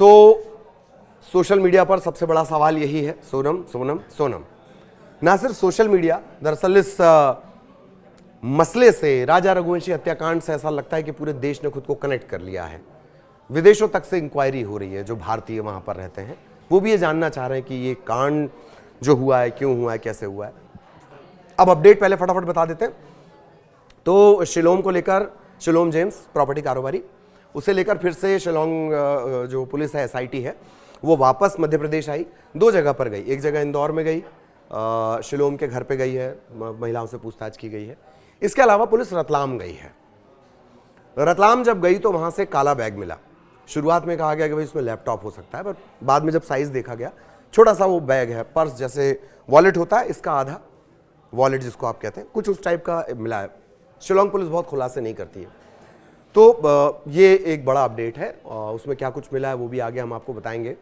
तो social media पर सबसे बड़ा सवाल यही है, सोनम सोनम सोनम। ना सिर्फ सोशल मीडिया, दरअसल इस मसले से, राजा रघुवंशी हत्याकांड से ऐसा लगता है कि पूरे देश ने खुद को कनेक्ट कर लिया है। विदेशों तक से इंक्वायरी हो रही है, जो भारतीय वहां पर रहते हैं वो भी ये जानना चाह रहे हैं कि ये कांड जो हुआ है क्यों हुआ है, कैसे हुआ है। अब अपडेट पहले फटाफट बता देते हैं। तो शिलोंग को लेकर, शिलोंग जेम्स प्रॉपर्टी कारोबारी, उसे लेकर फिर से शिलोंग जो पुलिस है, एसआईटी है, वो वापस मध्य प्रदेश आई। 2 जगह पर गई, एक जगह इंदौर में गई, शिलोंग के घर पे गई है, महिलाओं से पूछताछ की गई है। इसके अलावा पुलिस रतलाम गई है। रतलाम जब गई तो वहां से काला बैग मिला। शुरुआत में कहा गया कि भाई इसमें लैपटॉप हो सकता है, पर बाद में जब साइज देखा गया, छोटा सा वो बैग है, पर्स जैसे वॉलेट होता है, इसका आधा वॉलेट जिसको आप कहते हैं, कुछ उस टाइप का मिला है। शिलोंग पुलिस बहुत खुलासे नहीं करती है। तो ये एक बड़ा अपडेट है, उसमें क्या कुछ मिला है वो भी आगे हम आपको बताएंगे।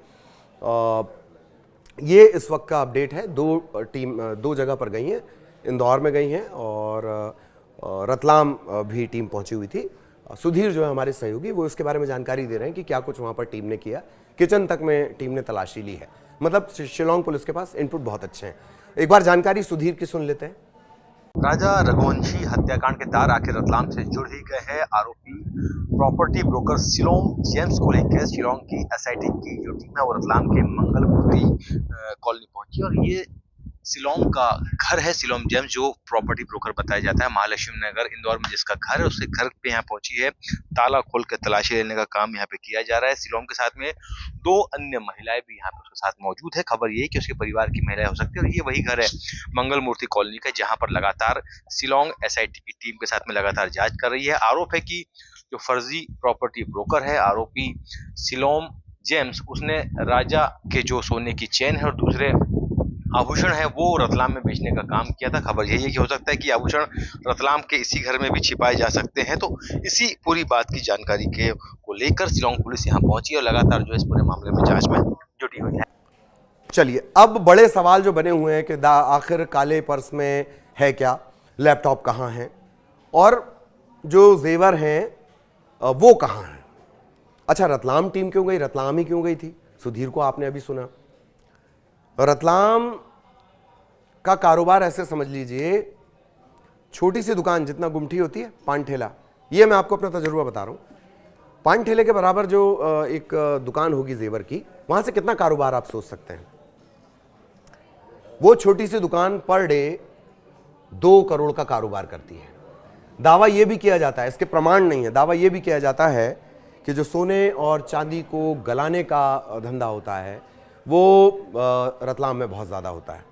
ये इस वक्त का अपडेट है। 2 जगह पर गई हैं, इंदौर में गई हैं और रतलाम भी टीम पहुंची हुई थी। सुधीर जो है हमारे सहयोगी, वो इसके बारे में जानकारी दे रहे हैं कि क्या कुछ वहां पर टीम ने किया। किचन तक में टीम ने तलाशी ली है। मतलब शिलोंग पुलिस के पास इनपुट बहुत अच्छे हैं। एक बार जानकारी सुधीर की सुन लेते हैं। राजा रघुवंशी हत्याकांड के तार आखिर रतलाम से जुड़ ही गए हैं। आरोपी प्रॉपर्टी ब्रोकर शिलोंग जेम्स को लेकर शिलोंग की एसआईटी की जो टीम है वो रतलाम के मंगल मूर्ति कॉलोनी पहुंची और ये शिलोंग का घर है। शिलोंग जेम्स जो प्रॉपर्टी ब्रोकर बताया जाता है, महालक्ष्मी नगर इंदौर में जिसका घर है, उसके घर पे यहाँ पहुंची है। ताला खोल के तलाशी लेने का काम यहाँ पे किया जा रहा है। शिलोंग के साथ में 2 अन्य महिलाएं भी यहाँ पे उसके साथ मौजूद है। खबर ये है कि उसके परिवार की महिलाएं हो सकती है और ये वही घर है मंगल मूर्ति कॉलोनी का, जहां पर लगातार शिलोंग एसआईटी की टीम के साथ में लगातार जांच कर रही है। आरोप है कि जो फर्जी प्रॉपर्टी ब्रोकर है, आरोपी शिलोंग जेम्स, उसने राजा के जो सोने की चेन है और दूसरे आभूषण है वो रतलाम में बेचने का काम किया था। खबर यही है कि हो सकता है कि आभूषण रतलाम के इसी घर में भी छिपाए जा सकते हैं। तो इसी पूरी बात की जानकारी के को लेकर शिलोंग पुलिस यहाँ पहुंची और लगातार जो इस पूरे मामले में जांच में जुटी हुई है। चलिए, अब बड़े सवाल जो बने हुए हैं कि आखिर काले पर्स में है क्या, लैपटॉप कहाँ है और जो जेवर हैं वो कहाँ हैं। अच्छा, रतलाम टीम क्यों गई, रतलाम ही क्यों गई थी? सुधीर को आपने अभी सुना। रतलाम का कारोबार ऐसे समझ लीजिए, छोटी सी दुकान जितना गुमठी होती है, पान ठेला, ये मैं आपको अपना तजुर्बा बता रहा हूं। पान ठेले के बराबर जो एक दुकान होगी जेवर की, वहां से कितना कारोबार आप सोच सकते हैं। वो छोटी सी दुकान पर डे 2 करोड़ का कारोबार करती है। दावा यह भी किया जाता है, इसके प्रमाण नहीं है, दावा यह भी किया जाता है कि जो सोने और चांदी को गलाने का धंधा होता है वो रतलाम में बहुत ज़्यादा होता है।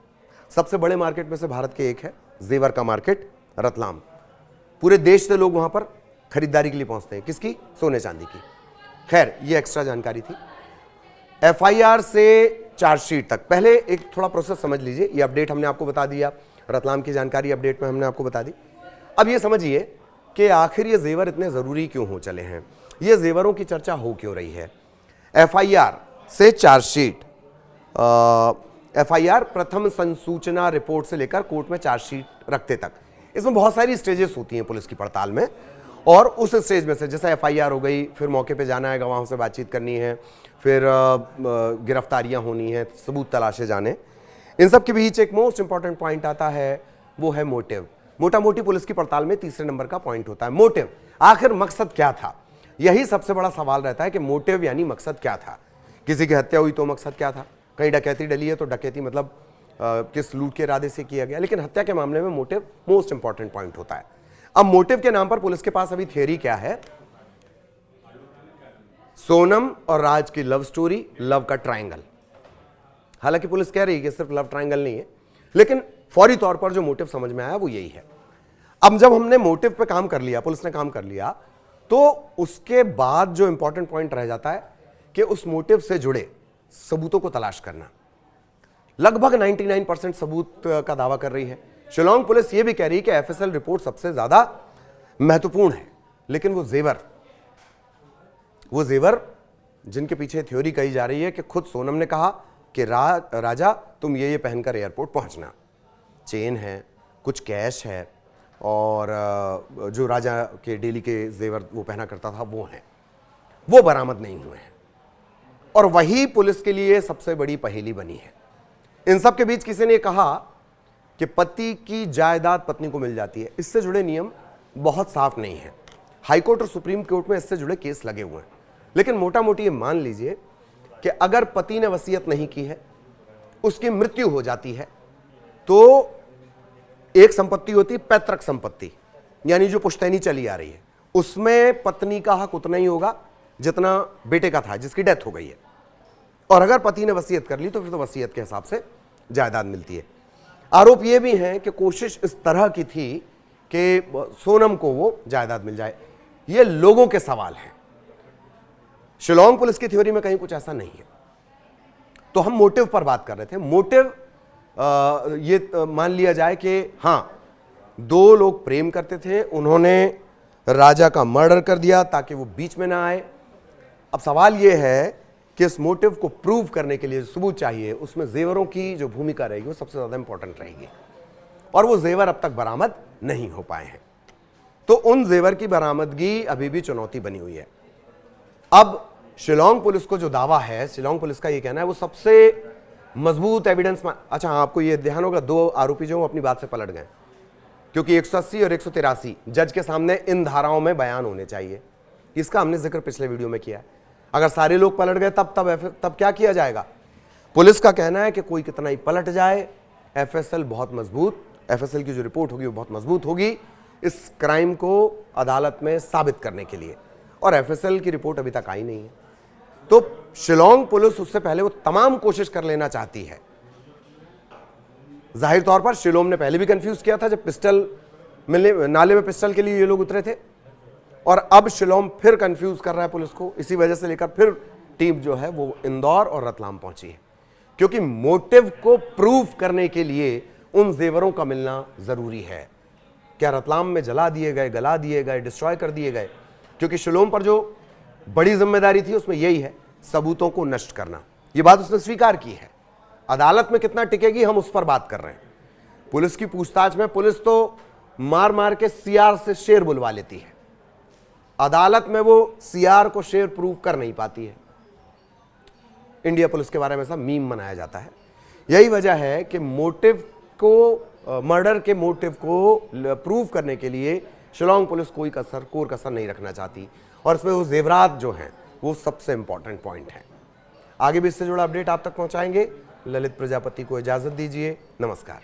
सबसे बड़े मार्केट में से भारत के एक है जेवर का मार्केट, रतलाम। पूरे देश से लोग वहाँ पर खरीदारी के लिए पहुँचते हैं। किसकी? सोने चांदी की। खैर, ये एक्स्ट्रा जानकारी थी। एफआईआर से चार्जशीट तक, पहले एक थोड़ा प्रोसेस समझ लीजिए। ये अपडेट हमने आपको बता दिया, रतलाम की जानकारी अपडेट में हमने आपको बता दी। अब ये समझिए कि आखिर ये जेवर इतने ज़रूरी क्यों हो चले हैं, ये जेवरों की चर्चा हो क्यों रही है। एफआईआर से चार्जशीट, एफआईआर प्रथम संसूचना रिपोर्ट से लेकर कोर्ट में चार्जशीट रखते तक, इसमें बहुत सारी स्टेजेस होती हैं पुलिस की पड़ताल में। और उस स्टेज में से जैसे एफआईआर हो गई, फिर मौके पे जाना है, गवाहों से बातचीत करनी है, फिर गिरफ्तारियां होनी है, सबूत तलाशे जाने। इन सब के बीच एक मोस्ट इंपॉर्टेंट पॉइंट आता है, वो है मोटिव। मोटा मोटी पुलिस की पड़ताल में तीसरे नंबर का पॉइंट होता है मोटिव। आखिर मकसद क्या था, यही सबसे बड़ा सवाल रहता है कि मोटिव यानी मकसद क्या था। किसी की हत्या हुई तो मकसद क्या था, कहीं डकैती डली है तो डकैती मतलब किस लूट के इरादे से किया गया। लेकिन हत्या के मामले में मोटिव मोस्ट इंपॉर्टेंट पॉइंट होता है। अब मोटिव के नाम पर पुलिस के पास अभी थियरी क्या है, सोनम और राज की लव स्टोरी, लव का ट्रायंगल। हालांकि पुलिस कह रही है कि सिर्फ लव ट्रायंगल नहीं है, लेकिन फौरी तौर पर जो मोटिव समझ में आया वो यही है। अब जब हमने मोटिव पे काम कर लिया, पुलिस ने काम कर लिया, तो उसके बाद जो इंपॉर्टेंट पॉइंट रह जाता है कि उस मोटिव से जुड़े सबूतों को तलाश करना। लगभग 99% सबूत का दावा कर रही है। शिलोंग पुलिस यह भी कह रही है कि एफएसएल रिपोर्ट सबसे ज्यादा महत्वपूर्ण है, लेकिन वो जेवर जिनके पीछे थ्योरी कही जा रही है कि खुद सोनम ने कहा कि राजा तुम ये पहनकर एयरपोर्ट पहुंचना। चेन है, कुछ कैश है और जो राजा के डेली के जेवर वो पहना करता था वो हैं, वो बरामद नहीं हुए हैं। और वही पुलिस के लिए सबसे बड़ी पहेली बनी है। इन सब के बीच किसी ने कहा कि पति की जायदाद पत्नी को मिल जाती है। इससे जुड़े नियम बहुत साफ नहीं है। हाईकोर्ट और सुप्रीम कोर्ट में इससे जुड़े केस लगे हुए हैं। लेकिन मोटा मोटी ये मान लीजिए कि अगर पति ने वसीयत नहीं की है, उसकी मृत्यु हो जाती है, तो एक संपत्ति होती है पैतृक संपत्ति, यानी जो पुश्तैनी चली आ रही है, उसमें पत्नी का हक उतना ही होगा जितना बेटे का था जिसकी डेथ हो गई है। और अगर पति ने वसीयत कर ली तो फिर तो वसीयत के हिसाब से जायदाद मिलती है। आरोप यह भी है कि कोशिश इस तरह की थी कि सोनम को वो जायदाद मिल जाए। ये लोगों के सवाल हैं। शिलोंग पुलिस की थ्योरी में कहीं कुछ ऐसा नहीं है। तो हम मोटिव पर बात कर रहे थे। मोटिव ये मान लिया जाए कि हां, दो लोग प्रेम करते थे, उन्होंने राजा का मर्डर कर दिया ताकि वो बीच में ना आए। अब सवाल यह है कि इस मोटिव को प्रूव करने के लिए सबूत चाहिए, उसमें जेवरों की जो भूमिका रहेगी वो सबसे ज्यादा इंपॉर्टेंट रहेगी, और वो जेवर अब तक बरामद नहीं हो पाए हैं। तो उन जेवर की बरामदगी अभी भी चुनौती बनी हुई है। अब शिलोंग पुलिस को जो दावा है, शिलोंग पुलिस का ये कहना है वो सबसे मजबूत एविडेंस। अच्छा हाँ, आपको ये ध्यान होगा, दो आरोपी जो अपनी बात से पलट गए, क्योंकि 180 और 183 जज के सामने इन धाराओं में बयान होने चाहिए। इसका हमने जिक्र पिछले वीडियो में किया है। अगर सारे लोग पलट गए तब क्या किया जाएगा? पुलिस का कहना है कि कोई कितना ही पलट जाए, एफएसएल बहुत मजबूत, एफएसएल की जो रिपोर्ट होगी वो बहुत मजबूत होगी इस क्राइम को अदालत में साबित करने के लिए, और एफएसएल की रिपोर्ट अभी तक आई नहीं है। तो शिलोंग पुलिस उससे पहले वो तमाम कोशिश कर लेना चाहती है। जाहिर तौर पर शिलोंग ने पहले भी कंफ्यूज किया था जब पिस्टल मिलने, नाले में पिस्टल के लिए ये लोग उतरे थे, और अब शिलोंग फिर कंफ्यूज कर रहा है पुलिस को। इसी वजह से लेकर फिर टीम जो है वो इंदौर और रतलाम पहुंची है, क्योंकि मोटिव को प्रूव करने के लिए उन जेवरों का मिलना जरूरी है। क्या रतलाम में जला दिए गए, गला दिए गए, डिस्ट्रॉय कर दिए गए? क्योंकि शिलोंग पर जो बड़ी जिम्मेदारी थी उसमें यही है, सबूतों को नष्ट करना। यह बात उसने स्वीकार की है। अदालत में कितना टिकेगी हम उस पर बात कर रहे हैं। पुलिस की पूछताछ में पुलिस तो मार मार के सीआर से शेर बुलवा लेती है, अदालत में वो सीआर को शेर प्रूव कर नहीं पाती है। इंडिया पुलिस के बारे में ऐसा मीम बनाया जाता है। यही वजह है कि मोटिव को, मर्डर के मोटिव को प्रूव करने के लिए शिलोंग पुलिस कोई कसर नहीं रखना चाहती, और इसमें वो जेवरात जो हैं वो सबसे इंपॉर्टेंट पॉइंट है। आगे भी इससे जुड़ा अपडेट आप तक पहुंचाएंगे। ललित प्रजापति को इजाजत दीजिए। नमस्कार।